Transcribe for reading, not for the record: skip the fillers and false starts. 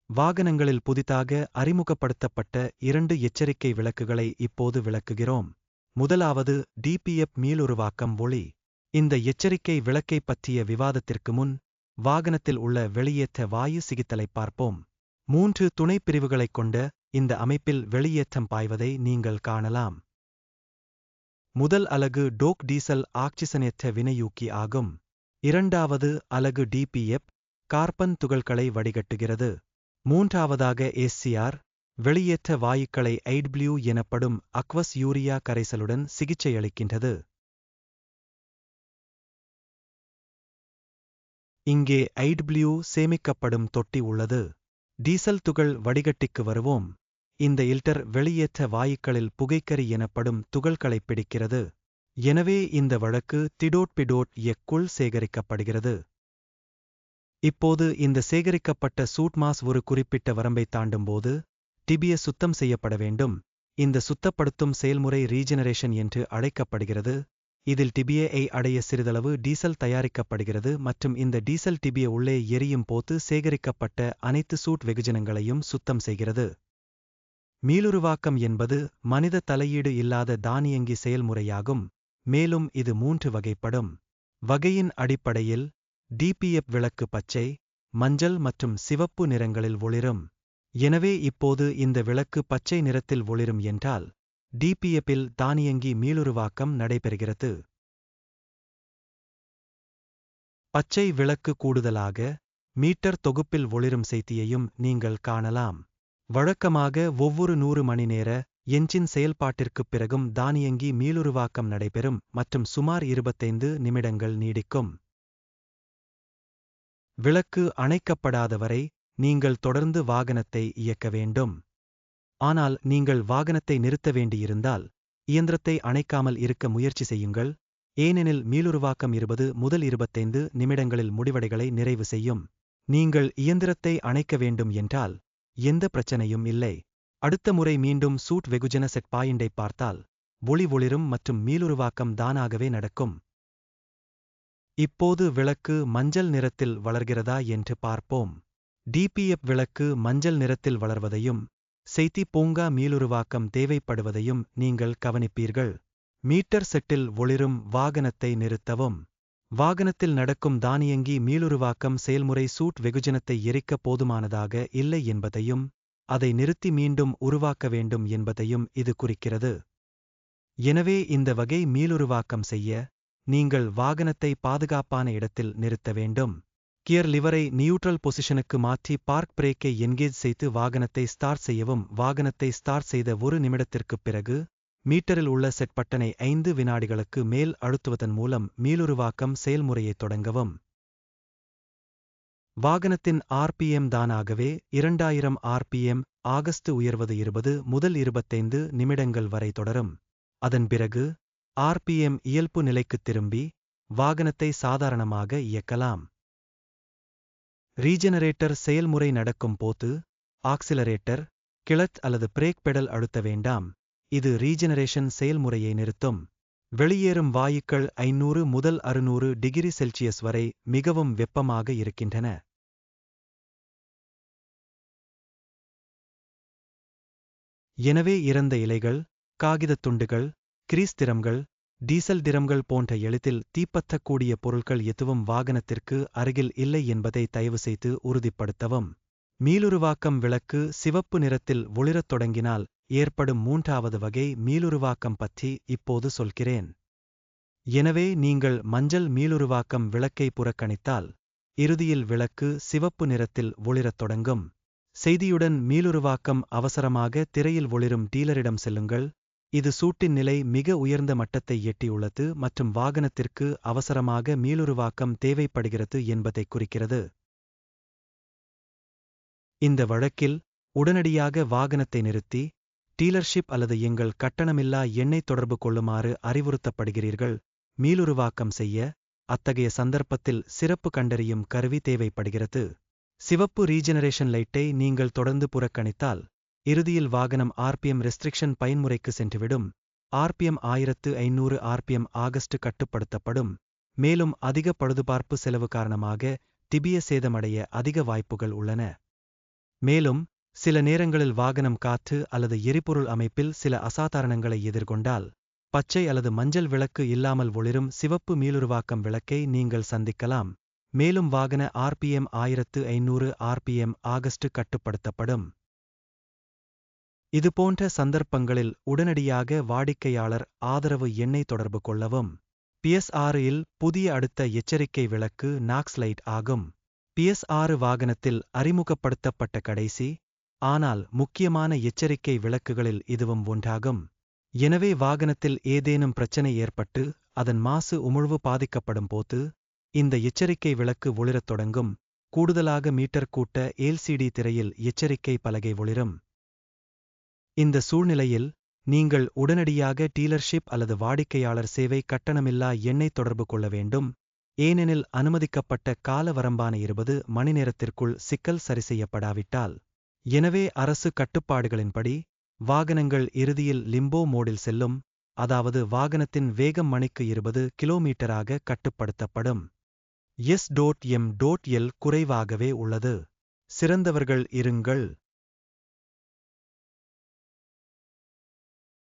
வாகனங்களில் புதிதாக அறிமுகப்படுத்தப்பட்ட 2 எச்சரிக்கை விளக்குகளை இப்போது விளக்குகிறோம். முதலாவது டிபிஎஃப் மீளுருவாக்கம் ஒளி. இந்த எச்சரிக்கை விளக்கைப் பற்றிய விவாதத்திற்கு முன் வாகனத்தில் உள்ள வெளியேற்ற வாயு சிகித்தலை பார்ப்போம். 3 துணைப் பிரிவுகளைக் கொண்ட இந்த அமைப்பில் வெளியேற்றம் பாய்வதை நீங்கள் காணலாம். முதல் அலகு டோக் டீசல் ஆக்சிசனேற்ற வினையூக்கி ஆகும். இரண்டாவது அலகு டிபிஎஃப் கார்பன் துகள்களை வடிகட்டுகிறது. மூன்றாவதாக எஸ்சிஆர் வெளியேற்ற வாயுக்களை ஐடபிள்யூ எனப்படும் அக்வஸ் யூரியா கரைசலுடன் சிகிச்சையளிக்கின்றது. இங்கே ஐடபிள்யூ சேமிக்கப்படும் தொட்டி உள்ளது. டீசல் துகள் வடிகட்டிக்கு வருவோம். இந்த இல்டர் வெளியேற்ற வாயுக்களில் புகைக்கரி எனப்படும் துகள்களைப் பிடிக்கிறது. எனவே இந்த வழக்கு திடோட்பிடோட் எக்குள் சேகரிக்கப்படுகிறது. இப்போது இந்த சேகரிக்கப்பட்ட சூட்மாஸ் ஒரு குறிப்பிட்ட வரம்பை தாண்டும்போது டிபிஎஸ் சுத்தம் செய்யப்பட வேண்டும். இந்த சுத்தப்படுத்தும் செயல்முறை ரீஜெனரேஷன் என்று அழைக்கப்படுகிறது. இதில் டிபிஏ அடைய சிறிதளவு டீசல் தயாரிக்கப்படுகிறது மற்றும் இந்த டீசல் டிபிஏ உள்ளே எரியும் போது சேகரிக்கப்பட்ட அனைத்து சூட் வெகுஜனங்களையும் சுத்தம் செய்கிறது. மீளுருவாக்கம் என்பது மனித தலையீடு இல்லாத தானியங்கி செயல்முறையாகும். மேலும் இது 3 வகைப்படும். வகையின் அடிப்படையில் டிபிஎஃப் விளக்கு பச்சை, மஞ்சள் மற்றும் சிவப்பு நிறங்களில் ஒளிரும். எனவே இப்போது இந்த விளக்கு பச்சை நிறத்தில் ஒளிரும் என்றால் டிபிஎஃப்பில் தானியங்கி மீளுருவாக்கம் நடைபெறுகிறது. பச்சை விளக்கு கூடுதலாக மீட்டர் தொகுப்பில் ஒளிரும் செய்தியையும் நீங்கள் காணலாம். வழக்கமாக ஒவ்வொரு 100 மணி நேர என்ஜின் செயல்பாட்டிற்குப் பிறகும் தானியங்கி மீளுருவாக்கம் நடைபெறும் மற்றும் சுமார் 25 நிமிடங்கள் நீடிக்கும். விளக்கு அணைக்கப்படாதவரை நீங்கள் தொடர்ந்து வாகனத்தை இயக்க வேண்டும். ஆனால் நீங்கள் வாகனத்தை நிறுத்த வேண்டியிருந்தால் இயந்திரத்தை அணைக்காமல் இருக்க முயற்சி செய்யுங்கள். ஏனெனில் மீளுருவாக்கம் 20 முதல் 25 நிமிடங்களில் முடிவடைகளை நிறைவு செய்யும். நீங்கள் இயந்திரத்தை அணைக்க வேண்டும் என்றால் எந்த பிரச்சனையும் இல்லை. அடுத்த முறை மீண்டும் சூட் வெகுஜன செட் பாயிண்டை பார்த்தால் ஒளி ஒளிரும் மற்றும் மீளுருவாக்கம் தானாகவே நடக்கும். இப்போது விளக்கு மஞ்சள் நிறத்தில் வளர்கிறதா என்று பார்ப்போம். டிபிஎஃப் விளக்கு மஞ்சள் நிறத்தில் வளர்வதையும் செய்தி பூங்கா மீளுருவாக்கம் தேவைப்படுவதையும் நீங்கள் கவனிப்பீர்கள். மீட்டர் செட்டில் ஒளிரும் வாகனத்தை நிறுத்தவும். வாகனத்தில் நடக்கும் தானியங்கி மீளுருவாக்கம் செயல்முறை சூட் வெகுஜனத்தை எரிக்க போதுமானதாக இல்லை என்பதையும் அதை நிறுத்தி மீண்டும் உருவாக்க வேண்டும் என்பதையும் இது குறிக்கிறது. எனவே இந்த வகை மீளுருவாக்கம் செய்ய நீங்கள் வாகனத்தை பாதுகாப்பான இடத்தில் நிறுத்த வேண்டும். கியர் லிவரை நியூட்ரல் பொசிஷனுக்கு மாற்றி பார்க் பிரேக்கை என்கேஜ் செய்து வாகனத்தை ஸ்டார்ட் செய்யவும். வாகனத்தை ஸ்டார்ட் செய்த 1 நிமிடத்திற்குப் பிறகு மீட்டரில் உள்ள செட் பட்டனை 5 வினாடிகளுக்கு மேல் அழுத்துவதன் மூலம் மீளுருவாக்கம் செயல்முறையை தொடங்கவும். வாகனத்தின் ஆர்பிஎம் தானாகவே 2000 ஆர்பிஎம் ஆகஸ்ட் உயர்வது 20 முதல் 25 நிமிடங்கள் வரை தொடரும். அதன் பிறகு ஆர்பிஎம் இயல்பு நிலைக்குத் திரும்பி வாகனத்தை சாதாரணமாக இயக்கலாம். ரீஜெனரேட்டர் செயல்முறை நடக்கும் போது ஆக்சிலரேட்டர், கிளட்ச் அல்லது பிரேக் பெடல் அழுத்த வேண்டாம். இது ரீஜெனரேஷன் செயல்முறையை நிறுத்தும். வெளியேறும் வாயுக்கள் 500 முதல் 600 டிகிரி செல்சியஸ் வரை மிகவும் வெப்பமாக இருக்கின்றன. எனவே இறந்த இலைகள், காகிதத் துண்டுகள், கிரீஸ் திரம்கள், டீசல் டிரம்கள் போன்ற எளிதில் தீப்பற்றக்கூடிய பொருட்கள் எதுவும் வாகனத்திற்கு அருகில் இல்லை என்பதை தயவுசெய்து உறுதிப்படுத்தவும். மீளுருவாக்கம் விளக்கு சிவப்பு நிறத்தில் ஒளிரத் தொடங்கினால் ஏற்படும் 3வது வகை மீளுருவாக்கம் பற்றி இப்போது சொல்கிறேன். எனவே நீங்கள் மஞ்சள் மீளுருவாக்கம் விளக்கை புறக்கணித்தால் இறுதியில் விளக்கு சிவப்பு நிறத்தில் ஒளிரத் தொடங்கும். செய்தியுடன் மீளுருவாக்கம் அவசரமாக திரையில் ஒளிரும் டீலரிடம் செல்லுங்கள். இது சூட்டின் நிலை மிக உயர்ந்த மட்டத்தை எட்டியுள்ளது மற்றும் வாகனத்திற்கு அவசரமாக மீளுருவாக்கம் தேவைப்படுகிறது என்பதை குறிக்கிறது. இந்த வழக்கில் உடனடியாக வாகனத்தை நிறுத்தி டீலர்ஷிப் அல்லது எங்கள் கட்டணமில்லா எண்ணை தொடர்பு கொள்ளுமாறு அறிவுறுத்தப்படுகிறீர்கள். மீளுருவாக்கம் செய்ய அத்தகைய சந்தர்ப்பத்தில் சிறப்பு கண்டறியும் கருவி தேவைப்படுகிறது. சிவப்பு ரீஜெனரேஷன் லைட்டை நீங்கள் தொடர்ந்து புறக்கணித்தால் இறுதியில் வாகனம் ஆர்பிஎம் ரெஸ்ட்ரிக்ஷன் பயன்முறைக்கு சென்றுவிடும். ஆர்பிஎம் 1500 ஆர்பிஎம் ஆகஸ்ட் கட்டுப்படுத்தப்படும். மேலும் அதிக பழுதுபார்ப்பு செலவு காரணமாக டிபிஎ சேதமடைய அதிக வாய்ப்புகள் உள்ளன. மேலும் சில நேரங்களில் வாகனம் காற்று அல்லது எரிபொருள் அமைப்பில் சில அசாதாரணங்களை எதிர்கொண்டால் பச்சை அல்லது மஞ்சள் விளக்கு இல்லாமல் ஒளிரும் சிவப்பு மீளுருவாக்கம் விளக்கை நீங்கள் சந்திக்கலாம். மேலும் வாகன RPM 1500 RPM ஆகஸ்ட் கட்டுப்படுத்தப்படும். இதுபோன்ற சந்தர்ப்பங்களில் உடனடியாக வாடிக்கையாளர் ஆதரவு எண்ணை தொடர்பு கொள்ளவும். PS6 இல் புதிய அடுத்த எச்சரிக்கை விளக்கு நாக்ஸ் லைட் ஆகும். PS6 வாகனத்தில் அறிமுகப்படுத்தப்பட்ட கடைசி ஆனால் முக்கியமான எச்சரிக்கை விளக்குகளில் இதுவும் ஒன்றாகும். எனவே வாகனத்தில் ஏதேனும் பிரச்சனை ஏற்பட்டு அதன் மாசு உமிழ்வு பாதிக்கப்படும் போது இந்த எச்சரிக்கை விளக்கு ஒளிரத் தொடங்கும். கூடுதலாக மீட்டர் கூட்ட LCD திரையில் எச்சரிக்கை பலகை ஒளிரும். இந்த சூழ்நிலையில் நீங்கள் உடனடியாக டீலர்ஷிப் அல்லது வாடிக்கையாளர் சேவை கட்டணமில்லா எண்ணை தொடர்பு கொள்ள வேண்டும். ஏனெனில் அனுமதிக்கப்பட்ட கால வரம்பான 20 மணி நேரத்திற்குள் சிக்கல் சரிசெய்யப்படாவிட்டால். எனவே அரசு கட்டுப்பாடுகளின்படி வாகனங்கள் இறுதியில் லிம்போ மோடில் செல்லும், அதாவது வாகனத்தின் வேகம் மணிக்கு 20 கிலோமீட்டராக கட்டுப்படுத்தப்படும். S.M.L குறைவாகவே உள்ளது. சிறந்தவர்கள் இருங்கள்.